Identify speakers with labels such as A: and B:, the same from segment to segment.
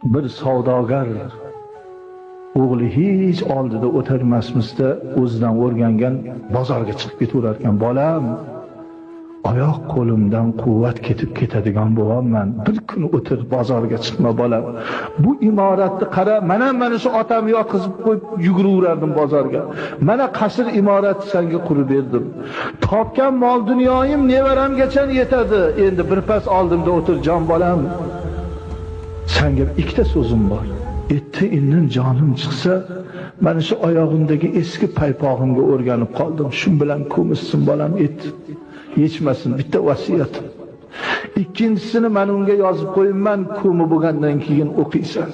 A: bir savdogar o'g'li hech oldida o'tirmasmisda o'zidan o'rgangan bozorga chiqib ketaverar ekan. Bolam, oyoq qo'limdan quvvat ketib ketadigan bo'laman. Bir kun o'tir bozorga chiqma bolam. Bu imoratni qara, mana shu otamni yotqizib qo'yib yuguraverardim bozorga. Mana qasr imorat senga qurib berdim. Topgan mol dunyoyim nevaramgacha yetadi. Endi birpas oldimda o'tir jon bolam. Senga ikkita so'zim bor. Etti-indin jonim chiqsa, mana shu oyog'imdagi eski paypog'imga o'rganib qoldim. Shu bilan ko'mishsin bolam, yechmasin, bitta vasiyat. Ikkinchisini men unga yozib qo'yibman, ko'mi bo'lgandan keyin o'qiysan.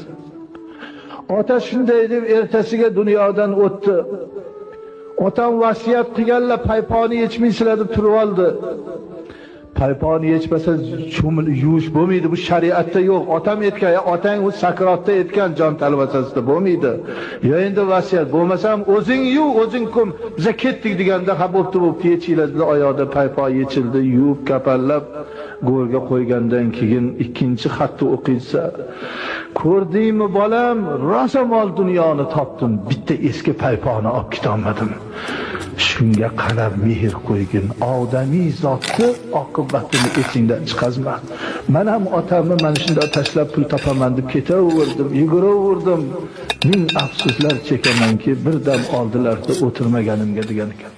A: Ota shunday deb ertasiga dunyodan o'tdi. Otam vasiyat qilganlar payponi yechmaysizlar deb turib oldi. Payponi yechmasa cho'mil yuvish bo'lmaydi, bu shariatda yo'q. Otam aytgan, otang u sakratda aytgan jon talvasasida bo'lmaydi. Yo endi vasiyat bo'lmasam o'zing yuv, o'zing ko'm. Biz ketdik deganda ha bo'pti yechinglar dedi. Oyoqda paypon yechildi, yuvib kapallab go'rga qo'ygandan keyin ikkinchi xatni o'qiysa, ko'rdingmi bolam, rosa mol dunyoni topdim, bitta eski payponni olib ketolmadim. Shunga qarab mehr qo'ygin. Odamiy zotni oqibatini esingdan chiqazma. Men ham otamni mana shunday tashlab pul topaman deb ketaverdim, yuguraverdim. Ming afsuslar chekamanki, bir dam oldilarda o'tirmaganimga degan ekan.